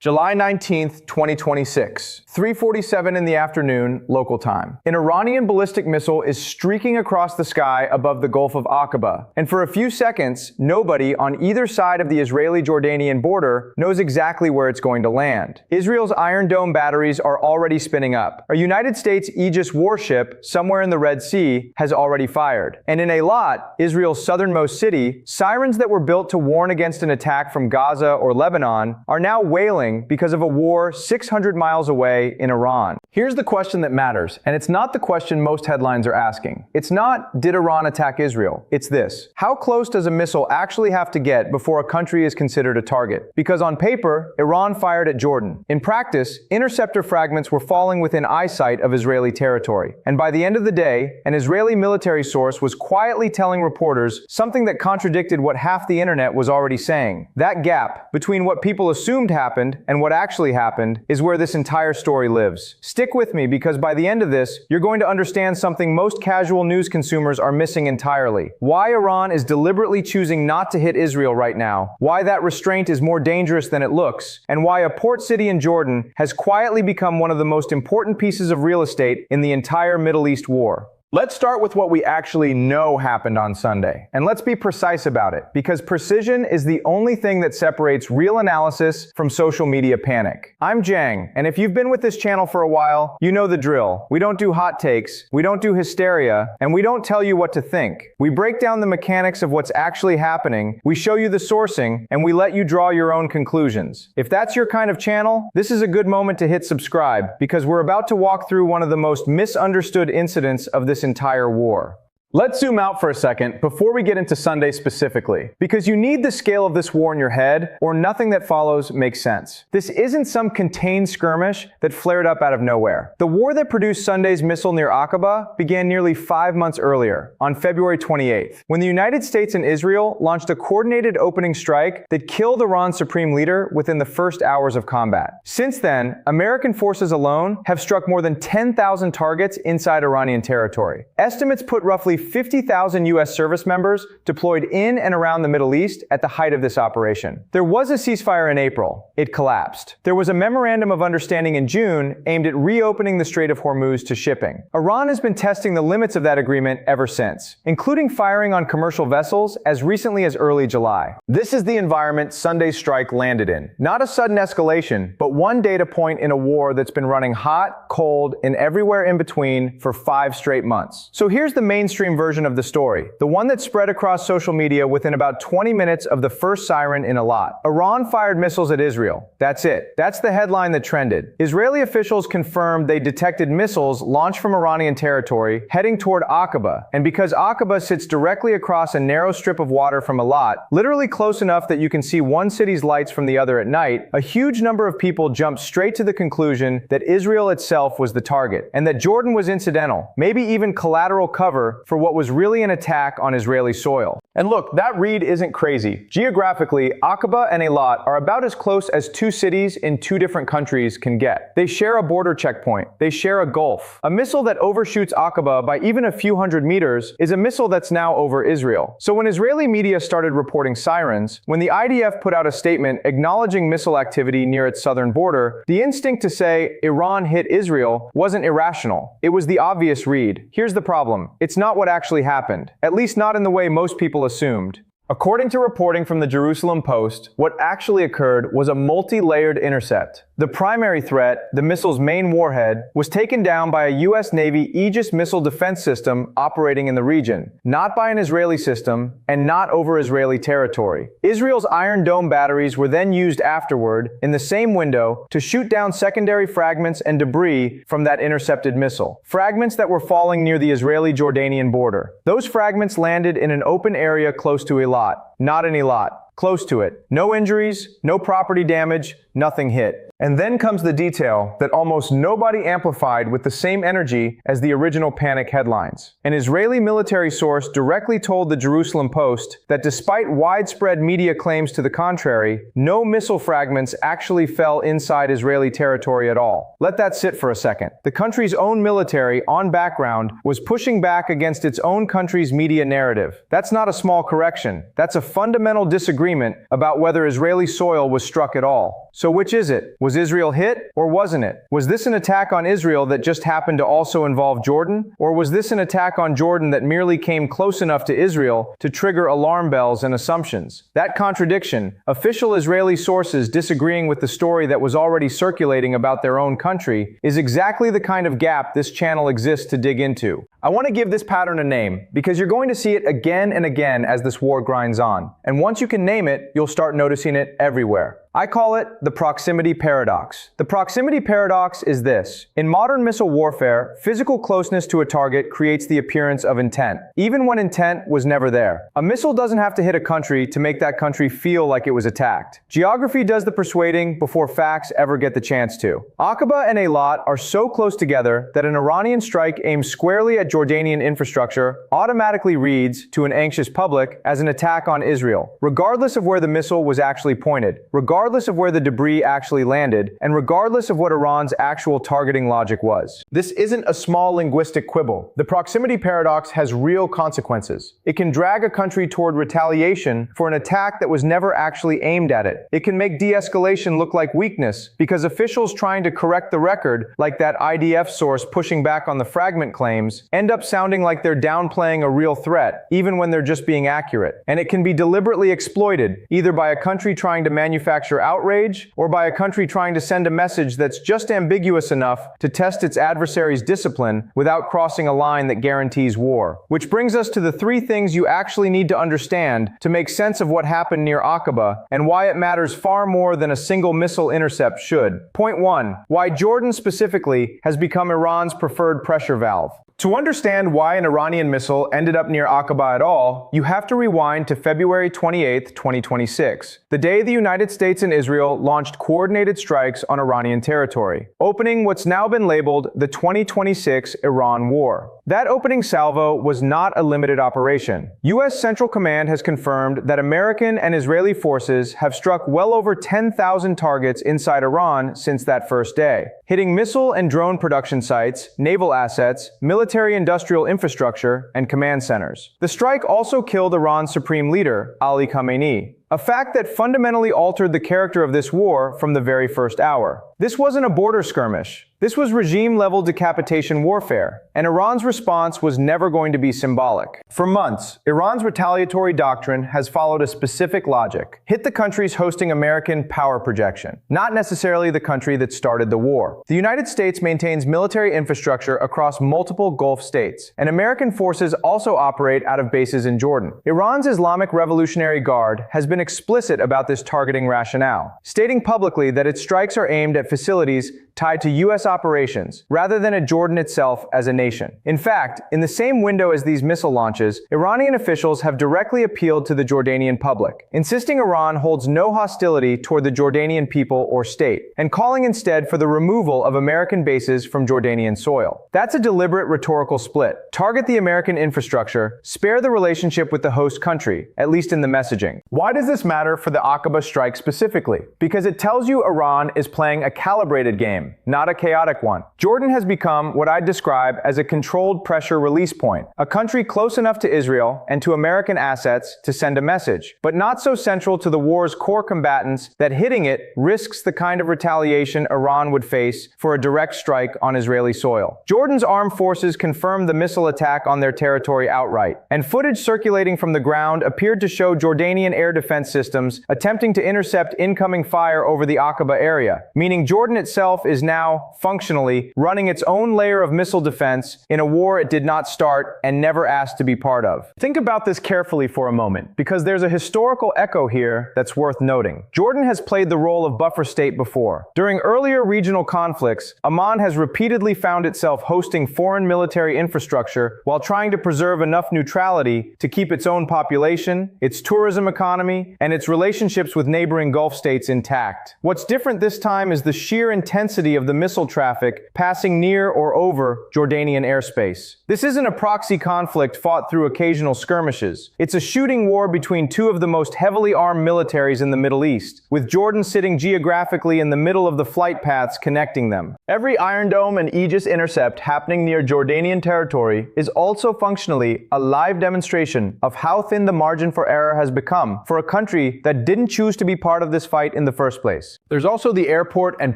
July 19th, 2026, 3:47 in the afternoon, local time. An Iranian ballistic missile is streaking across the sky above the Gulf of Aqaba, and for a few seconds, nobody on either side of the Israeli-Jordanian border knows exactly where it's going to land. Israel's Iron Dome batteries are already spinning up. A United States Aegis warship somewhere in the Red Sea has already fired. And in Eilat, Israel's southernmost city, sirens that were built to warn against an attack from Gaza or Lebanon are now wailing because of a war 600 miles away in Iran. Here's the question that matters, and it's not the question most headlines are asking. It's not, did Iran attack Israel? It's this: how close does a missile actually have to get before a country is considered a target? Because on paper, Iran fired at Jordan. In practice, interceptor fragments were falling within eyesight of Israeli territory. And by the end of the day, an Israeli military source was quietly telling reporters something that contradicted what half the internet was already saying. That gap between what people assumed happened and what actually happened is where this entire story lives. Stick with me, because by the end of this, you're going to understand something most casual news consumers are missing entirely. Why Iran is deliberately choosing not to hit Israel right now, why that restraint is more dangerous than it looks, and why a port city in Jordan has quietly become one of the most important pieces of real estate in the entire Middle East war. Let's start with what we actually know happened on Sunday. And let's be precise about it, because precision is the only thing that separates real analysis from social media panic. I'm Jang, and if you've been with this channel for a while, you know the drill. We don't do hot takes, we don't do hysteria, and we don't tell you what to think. We break down the mechanics of what's actually happening, we show you the sourcing, and we let you draw your own conclusions. If that's your kind of channel, this is a good moment to hit subscribe, because we're about to walk through one of the most misunderstood incidents of this entire war. Let's zoom out for a second before we get into Sunday specifically, because you need the scale of this war in your head, or nothing that follows makes sense. This isn't some contained skirmish that flared up out of nowhere. The war that produced Sunday's missile near Aqaba began nearly 5 months earlier, on February 28th, when the United States and Israel launched a coordinated opening strike that killed Iran's supreme leader within the first hours of combat. Since then, American forces alone have struck more than 10,000 targets inside Iranian territory. Estimates put roughly 50,000 U.S. service members deployed in and around the Middle East at the height of this operation. There was a ceasefire in April. It collapsed. There was a memorandum of understanding in June aimed at reopening the Strait of Hormuz to shipping. Iran has been testing the limits of that agreement ever since, including firing on commercial vessels as recently as early July. This is the environment Sunday's strike landed in. Not a sudden escalation, but one data point in a war that's been running hot, cold, and everywhere in between for 5 straight months. So here's the mainstream version of the story, the one that spread across social media within about 20 minutes of the first siren in Eilat. Iran fired missiles at Israel. That's it. That's the headline that trended. Israeli officials confirmed they detected missiles launched from Iranian territory heading toward Aqaba, and because Aqaba sits directly across a narrow strip of water from Eilat, literally close enough that you can see one city's lights from the other at night, a huge number of people jumped straight to the conclusion that Israel itself was the target, and that Jordan was incidental, maybe even collateral cover for what was really an attack on Israeli soil. And look, that read isn't crazy. Geographically, Aqaba and Eilat are about as close as 2 cities in 2 different countries can get. They share a border checkpoint. They share a gulf. A missile that overshoots Aqaba by even a few hundred meters is a missile that's now over Israel. So when Israeli media started reporting sirens, when the IDF put out a statement acknowledging missile activity near its southern border, the instinct to say Iran hit Israel wasn't irrational. It was the obvious read. Here's the problem. It's not what actually happened, at least not in the way most people assumed. According to reporting from the Jerusalem Post, what actually occurred was a multi-layered intercept. The primary threat, the missile's main warhead, was taken down by a U.S. Navy Aegis missile defense system operating in the region, not by an Israeli system, and not over Israeli territory. Israel's Iron Dome batteries were then used afterward, in the same window, to shoot down secondary fragments and debris from that intercepted missile. Fragments that were falling near the Israeli-Jordanian border. Those fragments landed in an open area close to Eilat, not in Eilat. Close to it. No injuries, no property damage, nothing hit. And then comes the detail that almost nobody amplified with the same energy as the original panic headlines. An Israeli military source directly told the Jerusalem Post that despite widespread media claims to the contrary, no missile fragments actually fell inside Israeli territory at all. Let that sit for a second. The country's own military, on background, was pushing back against its own country's media narrative. That's not a small correction. That's a fundamental disagreement about whether Israeli soil was struck at all. So which is it? Was Israel hit, or wasn't it? Was this an attack on Israel that just happened to also involve Jordan? Or was this an attack on Jordan that merely came close enough to Israel to trigger alarm bells and assumptions? That contradiction, official Israeli sources disagreeing with the story that was already circulating about their own country, is exactly the kind of gap this channel exists to dig into. I want to give this pattern a name, because you're going to see it again and again as this war grinds on. And once you can name it, you'll start noticing it everywhere. I call it the proximity paradox. The proximity paradox is this. In modern missile warfare, physical closeness to a target creates the appearance of intent, even when intent was never there. A missile doesn't have to hit a country to make that country feel like it was attacked. Geography does the persuading before facts ever get the chance to. Aqaba and Eilat are so close together that an Iranian strike aimed squarely at Jordanian infrastructure automatically reads, to an anxious public, as an attack on Israel, regardless of where the missile was actually pointed, regardless of where the debris actually landed, and regardless of what Iran's actual targeting logic was. This isn't a small linguistic quibble. The proximity paradox has real consequences. It can drag a country toward retaliation for an attack that was never actually aimed at it. It can make de-escalation look like weakness, because officials trying to correct the record, like that IDF source pushing back on the fragment claims, end up sounding like they're downplaying a real threat, even when they're just being accurate. And it can be deliberately exploited, either by a country trying to manufacture outrage, or by a country trying to send a message that's just ambiguous enough to test its adversary's discipline without crossing a line that guarantees war. Which brings us to the three things you actually need to understand to make sense of what happened near Aqaba and why it matters far more than a single missile intercept should. Point 1. Why Jordan specifically has become Iran's preferred pressure valve. To understand why an Iranian missile ended up near Aqaba at all, you have to rewind to February 28, 2026, the day the United States and Israel launched coordinated strikes on Iranian territory, opening what's now been labeled the 2026 Iran War. That opening salvo was not a limited operation. U.S. Central Command has confirmed that American and Israeli forces have struck well over 10,000 targets inside Iran since that first day, hitting missile and drone production sites, naval assets, military-industrial infrastructure, and command centers. The strike also killed Iran's supreme leader, Ali Khamenei, a fact that fundamentally altered the character of this war from the very first hour. This wasn't a border skirmish. This was regime-level decapitation warfare, and Iran's response was never going to be symbolic. For months, Iran's retaliatory doctrine has followed a specific logic: hit the countries hosting American power projection, not necessarily the country that started the war. The United States maintains military infrastructure across multiple Gulf states, and American forces also operate out of bases in Jordan. Iran's Islamic Revolutionary Guard has been explicit about this targeting rationale, stating publicly that its strikes are aimed at facilities tied to U.S. operations, rather than at Jordan itself as a nation. In fact, in the same window as these missile launches, Iranian officials have directly appealed to the Jordanian public, insisting Iran holds no hostility toward the Jordanian people or state, and calling instead for the removal of American bases from Jordanian soil. That's a deliberate rhetorical split. Target the American infrastructure, spare the relationship with the host country, at least in the messaging. Why does this matter for the Aqaba strike specifically? Because it tells you Iran is playing a calibrated game, not a chaotic one. Jordan has become what I'd describe as a controlled pressure release point, a country close enough to Israel and to American assets to send a message, but not so central to the war's core combatants that hitting it risks the kind of retaliation Iran would face for a direct strike on Israeli soil. Jordan's armed forces confirmed the missile attack on their territory outright, and footage circulating from the ground appeared to show Jordanian air defense systems attempting to intercept incoming fire over the Aqaba area, meaning Jordan itself is now, functionally, running its own layer of missile defense in a war it did not start and never asked to be part of. Think about this carefully for a moment, because there's a historical echo here that's worth noting. Jordan has played the role of buffer state before. During earlier regional conflicts, Amman has repeatedly found itself hosting foreign military infrastructure while trying to preserve enough neutrality to keep its own population, its tourism economy, and its relationships with neighboring Gulf states intact. What's different this time is the sheer intensity intensity of the missile traffic passing near or over Jordanian airspace. This isn't a proxy conflict fought through occasional skirmishes. It's a shooting war between two of the most heavily armed militaries in the Middle East, with Jordan sitting geographically in the middle of the flight paths connecting them. Every Iron Dome and Aegis intercept happening near Jordanian territory is also functionally a live demonstration of how thin the margin for error has become for a country that didn't choose to be part of this fight in the first place. There's also the airport and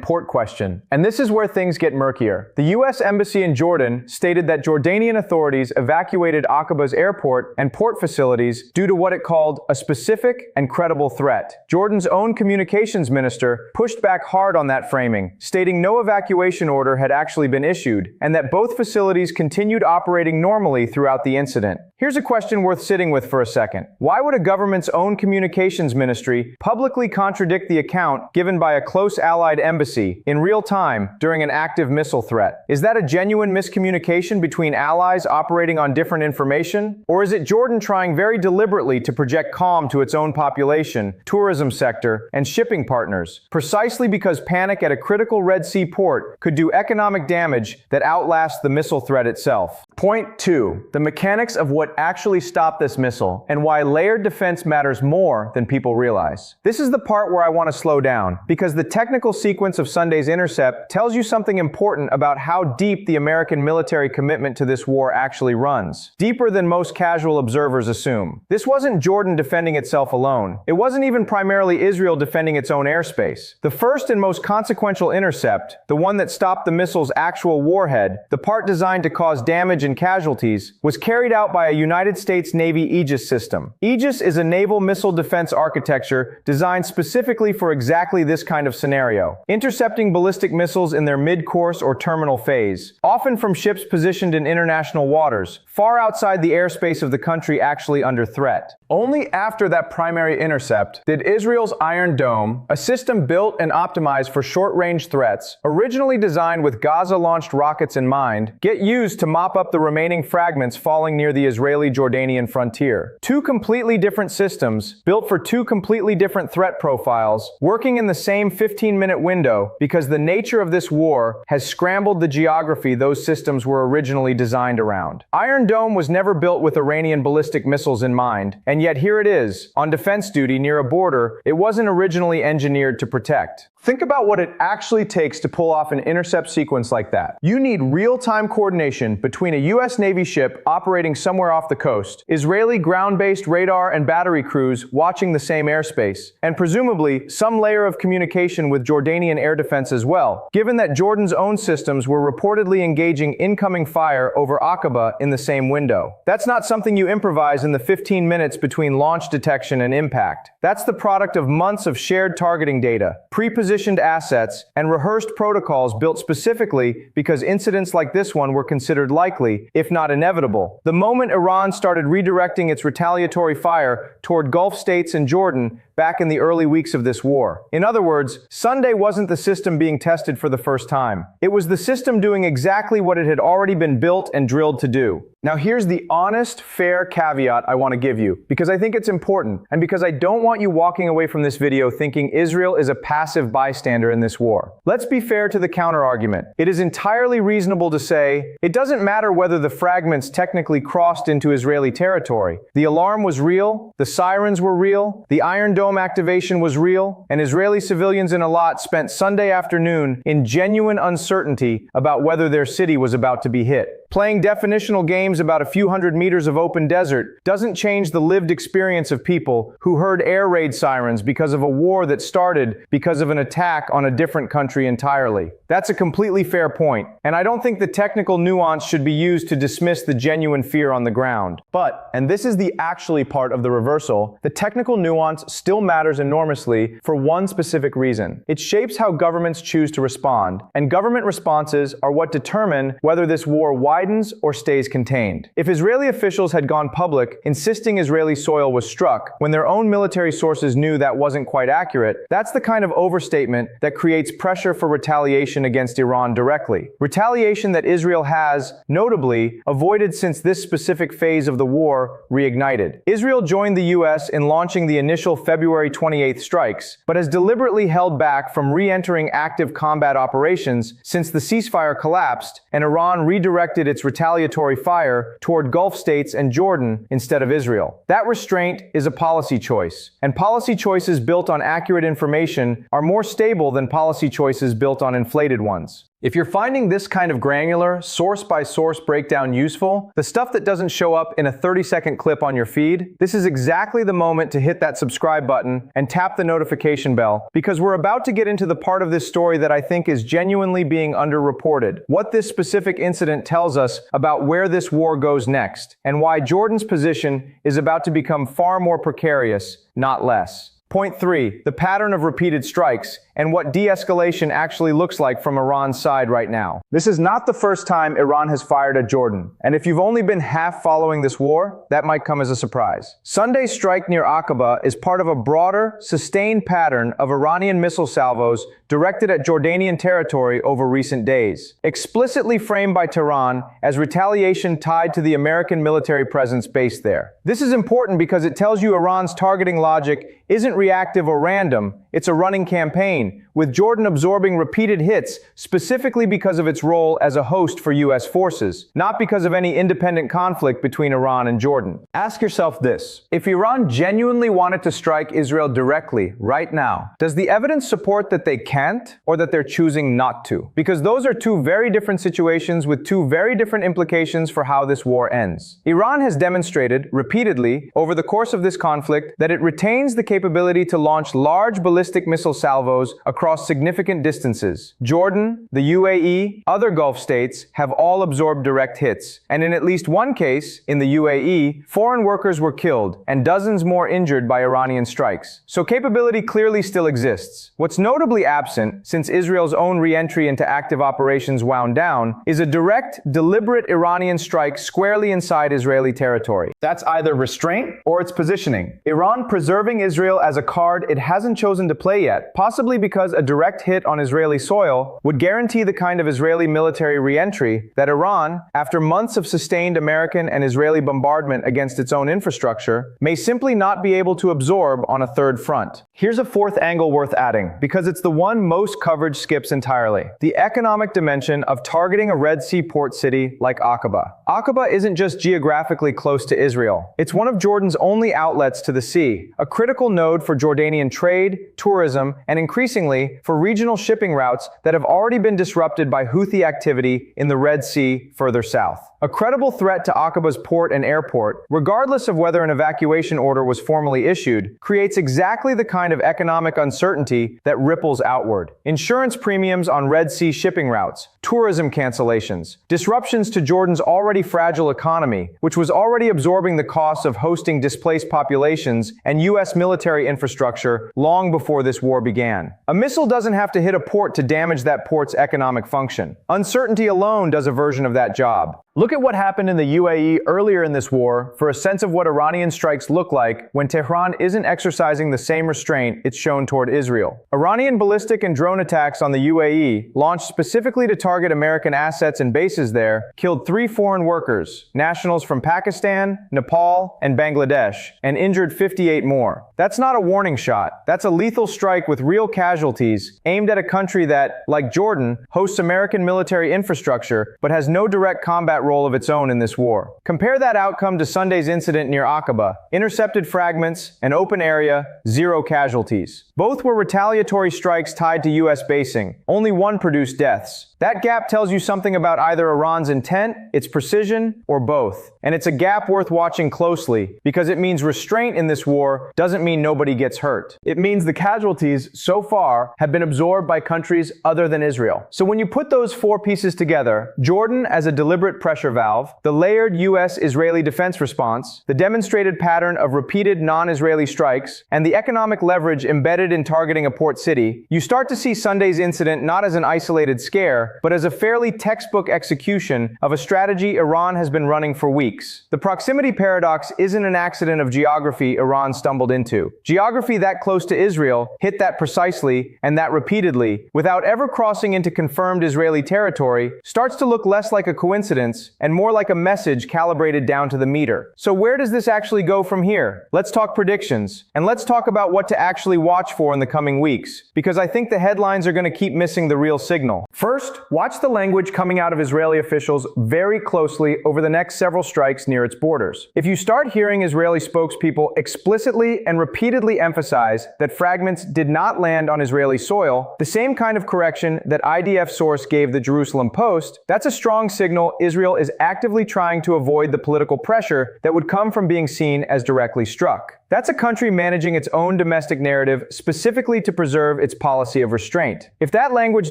port question, and this is where things get murkier. The U.S. Embassy in Jordan stated that Jordanian authorities evacuated Aqaba's airport and port facilities due to what it called a specific and credible threat. Jordan's own communications minister pushed back hard on that framing, stating no evacuation order had actually been issued, and that both facilities continued operating normally throughout the incident. Here's a question worth sitting with for a second. Why would a government's own communications ministry publicly contradict the account given by a close allied embassy in real time during an active missile threat? Is that a genuine miscommunication between allies operating on different information? Or is it Jordan trying very deliberately to project calm to its own population, tourism sector, and shipping partners, precisely because panic at a critical Red Sea port could do economic damage that outlasts the missile threat itself? Point 2. The mechanics of what actually stopped this missile, and why layered defense matters more than people realize. This is the part where I want to slow down, because the technical sequence of Sunday's intercept tells you something important about how deep the American military commitment to this war actually runs. Deeper than most casual observers assume. This wasn't Jordan defending itself alone. It wasn't even primarily Israel defending its own airspace. The first and most consequential intercept, the one that stopped the missile's actual warhead, the part designed to cause damage and casualties, was carried out by a United States Navy Aegis system. Aegis is a naval missile defense architecture designed specifically for exactly this kind of scenario, intercepting ballistic missiles in their mid-course or terminal phase, often from ships positioned in international waters, far outside the airspace of the country actually under threat. Only after that primary intercept did Israel's Iron Dome, a system built and optimized for short-range threats, originally designed with Gaza-launched rockets in mind, get used to mop up the remaining fragments falling near the Israeli-Jordanian frontier. Two completely different systems, built for two completely different threat profiles, working in the same 15-minute window because the nature of this war has scrambled the geography those systems were originally designed around. Iron Dome was never built with Iranian ballistic missiles in mind, and yet here it is, on defense duty near a border it wasn't originally engineered to protect. Think about what it actually takes to pull off an intercept sequence like that. You need real-time coordination between a U.S. Navy ship operating somewhere off the coast, Israeli ground-based radar and battery crews watching the same airspace, and presumably some layer of communication with Jordanian air defense as well, given that Jordan's own systems were reportedly engaging incoming fire over Aqaba in the same window. That's not something you improvise in the 15 minutes between launch detection and impact. That's the product of months of shared targeting data, pre-positioned assets, and rehearsed protocols built specifically because incidents like this one were considered likely, if not inevitable. The moment Iran started redirecting its retaliatory fire toward Gulf states and Jordan back in the early weeks of this war. In other words, Sunday wasn't the system being tested for the first time. It was the system doing exactly what it had already been built and drilled to do. Now here's the honest, fair caveat I want to give you, because I think it's important, and because I don't want you walking away from this video thinking Israel is a passive bystander in this war. Let's be fair to the counter-argument. It is entirely reasonable to say, it doesn't matter whether the fragments technically crossed into Israeli territory. The alarm was real, the sirens were real, the Iron Dome activation was real, and Israeli civilians in Eilat spent Sunday afternoon in genuine uncertainty about whether their city was about to be hit. Playing definitional games about a few hundred meters of open desert doesn't change the lived experience of people who heard air raid sirens because of a war that started because of an attack on a different country entirely. That's a completely fair point, and I don't think the technical nuance should be used to dismiss the genuine fear on the ground. But, and this is the actually part of the reversal, the technical nuance still matters enormously for one specific reason. It shapes how governments choose to respond, and government responses are what determine whether this war widens or stays contained. If Israeli officials had gone public insisting Israeli soil was struck when their own military sources knew that wasn't quite accurate, that's the kind of overstatement that creates pressure for retaliation against Iran directly. Retaliation that Israel has, notably, avoided since this specific phase of the war reignited. Israel joined the US in launching the initial February 28th strikes, but has deliberately held back from re-entering active combat operations since the ceasefire collapsed and Iran redirected its retaliatory fire toward Gulf states and Jordan instead of Israel. That restraint is a policy choice, and policy choices built on accurate information are more stable than policy choices built on inflated ones. If you're finding this kind of granular, source-by-source breakdown useful, the stuff that doesn't show up in a 30-second clip on your feed, this is exactly the moment to hit that subscribe button and tap the notification bell, because we're about to get into the part of this story that I think is genuinely being underreported, what this specific incident tells us about where this war goes next, and why Jordan's position is about to become far more precarious, not less. Point 3. The pattern of repeated strikes and what de-escalation actually looks like from Iran's side right now. This is not the first time Iran has fired at Jordan, and if you've only been half following this war, that might come as a surprise. Sunday's strike near Aqaba is part of a broader, sustained pattern of Iranian missile salvos directed at Jordanian territory over recent days, explicitly framed by Tehran as retaliation tied to the American military presence based there. This is important because it tells you Iran's targeting logic isn't reactive or random, it's a running campaign, with Jordan absorbing repeated hits specifically because of its role as a host for U.S. forces, not because of any independent conflict between Iran and Jordan. Ask yourself this: if Iran genuinely wanted to strike Israel directly right now, does the evidence support that they can't, or that they're choosing not to? Because those are two very different situations with two very different implications for how this war ends. Iran has demonstrated repeatedly over the course of this conflict that it retains the capability to launch large ballistic missile salvos across significant distances. Jordan, the UAE, other Gulf states have all absorbed direct hits, and in at least one case, in the UAE, foreign workers were killed and dozens more injured by Iranian strikes. So capability clearly still exists. What's notably absent, since Israel's own re-entry into active operations wound down, is a direct, deliberate Iranian strike squarely inside Israeli territory. That's either restraint or it's positioning. Iran preserving Israel as a card it hasn't chosen to play yet, possibly because a direct hit on Israeli soil would guarantee the kind of Israeli military re-entry that Iran, after months of sustained American and Israeli bombardment against its own infrastructure, may simply not be able to absorb on a third front. Here's a fourth angle worth adding, because it's the one most coverage skips entirely: the economic dimension of targeting a Red Sea port city like Aqaba. Aqaba isn't just geographically close to Israel. It's one of Jordan's only outlets to the sea, a critical node for Jordanian trade, tourism, and increasingly for regional shipping routes that have already been disrupted by Houthi activity in the Red Sea further south. A credible threat to Aqaba's port and airport, regardless of whether an evacuation order was formally issued, creates exactly the kind of economic uncertainty that ripples outward. Insurance premiums on Red Sea shipping routes, tourism cancellations, disruptions to Jordan's already fragile economy, which was already absorbing the costs of hosting displaced populations and U.S. military infrastructure long before this war began. A missile doesn't have to hit a port to damage that port's economic function. Uncertainty alone does a version of that job. Look at what happened in the UAE earlier in this war for a sense of what Iranian strikes look like when Tehran isn't exercising the same restraint it's shown toward Israel. Iranian ballistic and drone attacks on the UAE, launched specifically to target American assets and bases there, killed 3 foreign workers, nationals from Pakistan, Nepal, and Bangladesh, and injured 58 more. That's not a warning shot. That's a lethal strike with real casualties aimed at a country that, like Jordan, hosts American military infrastructure but has no direct combat role of its own in this war. Compare that outcome to Sunday's incident near Aqaba: intercepted fragments, an open area, 0 casualties. Both were retaliatory strikes tied to U.S. basing. Only one produced deaths. That gap tells you something about either Iran's intent, its precision, or both. And it's a gap worth watching closely, because it means restraint in this war doesn't mean nobody gets hurt. It means the casualties, so far, have been absorbed by countries other than Israel. So when you put those 4 pieces together, Jordan as a deliberate pressure pressure valve, the layered US-Israeli defense response, the demonstrated pattern of repeated non-Israeli strikes, and the economic leverage embedded in targeting a port city, you start to see Sunday's incident not as an isolated scare, but as a fairly textbook execution of a strategy Iran has been running for weeks. The proximity paradox isn't an accident of geography Iran stumbled into. Geography that close to Israel hit that precisely and that repeatedly, without ever crossing into confirmed Israeli territory, starts to look less like a coincidence and more like a message calibrated down to the meter. So where does this actually go from here? Let's talk predictions, and let's talk about what to actually watch for in the coming weeks, because I think the headlines are going to keep missing the real signal. First, watch the language coming out of Israeli officials very closely over the next several strikes near its borders. If you start hearing Israeli spokespeople explicitly and repeatedly emphasize that fragments did not land on Israeli soil, the same kind of correction that IDF source gave the Jerusalem Post, that's a strong signal Israel is actively trying to avoid the political pressure that would come from being seen as directly struck. That's a country managing its own domestic narrative specifically to preserve its policy of restraint. If that language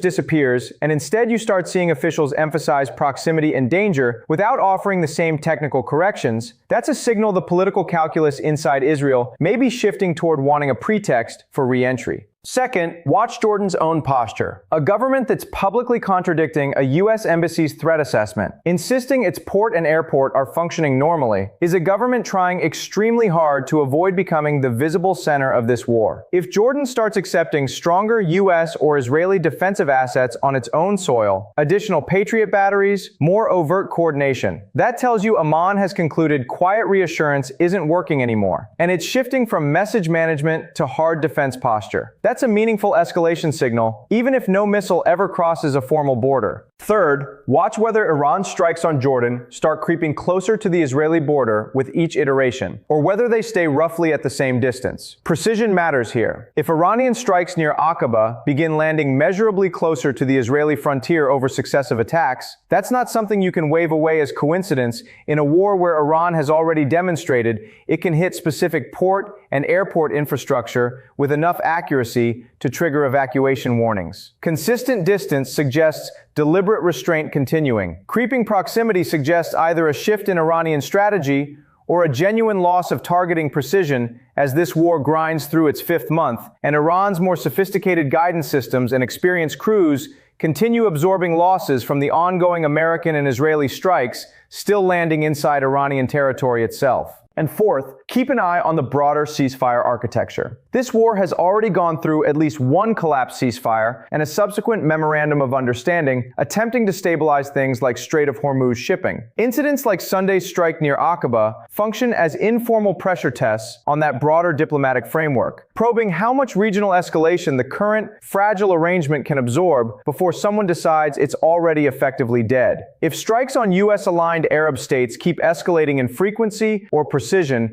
disappears, and instead you start seeing officials emphasize proximity and danger without offering the same technical corrections, that's a signal the political calculus inside Israel may be shifting toward wanting a pretext for re-entry. Second, watch Jordan's own posture. A government that's publicly contradicting a U.S. embassy's threat assessment, insisting its port and airport are functioning normally, is a government trying extremely hard to avoid becoming the visible center of this war. If Jordan starts accepting stronger U.S. or Israeli defensive assets on its own soil, additional Patriot batteries, more overt coordination, that tells you Amman has concluded quiet reassurance isn't working anymore, and it's shifting from message management to hard defense posture. That's a meaningful escalation signal, even if no missile ever crosses a formal border. Third, watch whether Iran's strikes on Jordan start creeping closer to the Israeli border with each iteration, or whether they stay roughly at the same distance. Precision matters here. If Iranian strikes near Aqaba begin landing measurably closer to the Israeli frontier over successive attacks, that's not something you can wave away as coincidence in a war where Iran has already demonstrated it can hit specific port and airport infrastructure with enough accuracy to trigger evacuation warnings. Consistent distance suggests deliberate restraint continuing. Creeping proximity suggests either a shift in Iranian strategy or a genuine loss of targeting precision as this war grinds through its fifth month, and Iran's more sophisticated guidance systems and experienced crews continue absorbing losses from the ongoing American and Israeli strikes still landing inside Iranian territory itself. And fourth, keep an eye on the broader ceasefire architecture. This war has already gone through at least one collapsed ceasefire and a subsequent memorandum of understanding attempting to stabilize things like Strait of Hormuz shipping. Incidents like Sunday's strike near Aqaba function as informal pressure tests on that broader diplomatic framework, probing how much regional escalation the current fragile arrangement can absorb before someone decides it's already effectively dead. If strikes on US-aligned Arab states keep escalating in frequency or precision,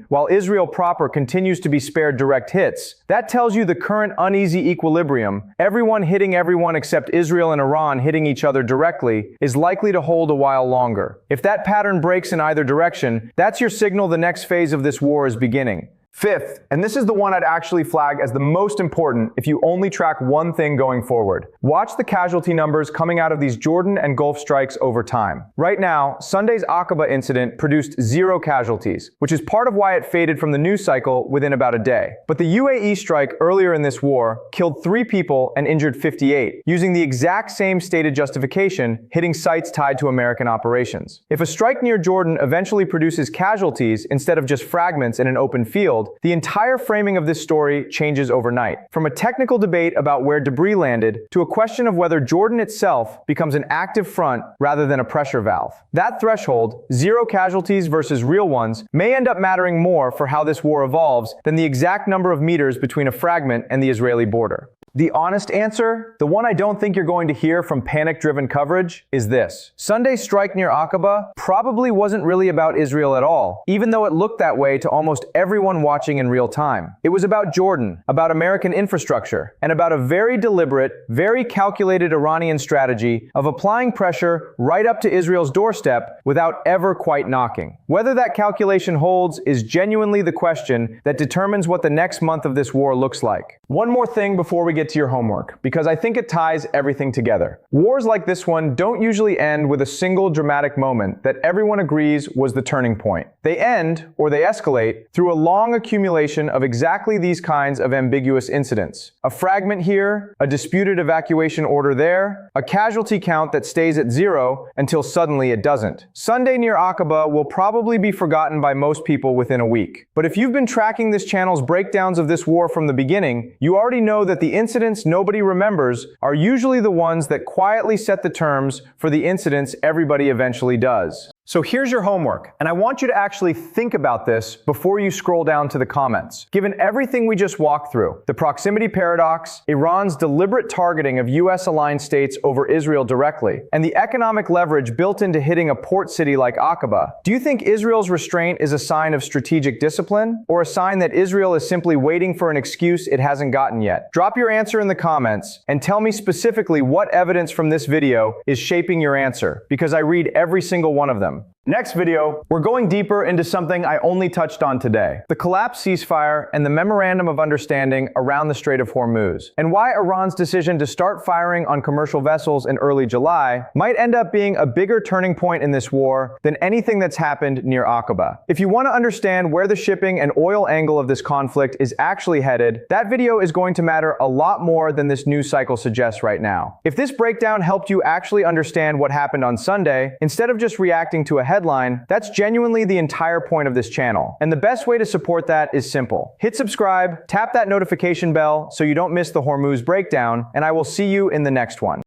while Israel proper continues to be spared direct hits, that tells you the current uneasy equilibrium, everyone hitting everyone except Israel and Iran hitting each other directly, is likely to hold a while longer. If that pattern breaks in either direction, that's your signal the next phase of this war is beginning. Fifth, and this is the one I'd actually flag as the most important if you only track one thing going forward. Watch the casualty numbers coming out of these Jordan and Gulf strikes over time. Right now, Sunday's Aqaba incident produced 0 casualties, which is part of why it faded from the news cycle within about a day. But the UAE strike earlier in this war killed 3 people and injured 58, using the exact same stated justification, hitting sites tied to American operations. If a strike near Jordan eventually produces casualties instead of just fragments in an open field, the entire framing of this story changes overnight. From a technical debate about where debris landed to a question of whether Jordan itself becomes an active front rather than a pressure valve. That threshold, 0 casualties versus real ones, may end up mattering more for how this war evolves than the exact number of meters between a fragment and the Israeli border. The honest answer, the one I don't think you're going to hear from panic-driven coverage, is this. Sunday's strike near Aqaba probably wasn't really about Israel at all, even though it looked that way to almost everyone watching watching in real time. It was about Jordan, about American infrastructure, and about a very deliberate, very calculated Iranian strategy of applying pressure right up to Israel's doorstep without ever quite knocking. Whether that calculation holds is genuinely the question that determines what the next month of this war looks like. One more thing before we get to your homework, because I think it ties everything together. Wars like this one don't usually end with a single dramatic moment that everyone agrees was the turning point. They end, or they escalate, through a long accumulation of exactly these kinds of ambiguous incidents. A fragment here, a disputed evacuation order there, a casualty count that stays at 0 until suddenly it doesn't. Sunday near Aqaba will probably be forgotten by most people within a week. But if you've been tracking this channel's breakdowns of this war from the beginning, you already know that the incidents nobody remembers are usually the ones that quietly set the terms for the incidents everybody eventually does. So here's your homework, and I want you to actually think about this before you scroll down to the comments. Given everything we just walked through, the proximity paradox, Iran's deliberate targeting of US-aligned states over Israel directly, and the economic leverage built into hitting a port city like Aqaba, do you think Israel's restraint is a sign of strategic discipline, or a sign that Israel is simply waiting for an excuse it hasn't gotten yet? Drop your answer in the comments, and tell me specifically what evidence from this video is shaping your answer, because I read every single one of them. Next video, we're going deeper into something I only touched on today: the collapsed ceasefire and the memorandum of understanding around the Strait of Hormuz, and why Iran's decision to start firing on commercial vessels in early July might end up being a bigger turning point in this war than anything that's happened near Aqaba. If you want to understand where the shipping and oil angle of this conflict is actually headed, that video is going to matter a lot more than this news cycle suggests right now. If this breakdown helped you actually understand what happened on Sunday, instead of just reacting to a headline, that's genuinely the entire point of this channel. And the best way to support that is simple. Hit subscribe, tap that notification bell so you don't miss the Hormuz breakdown, and I will see you in the next one.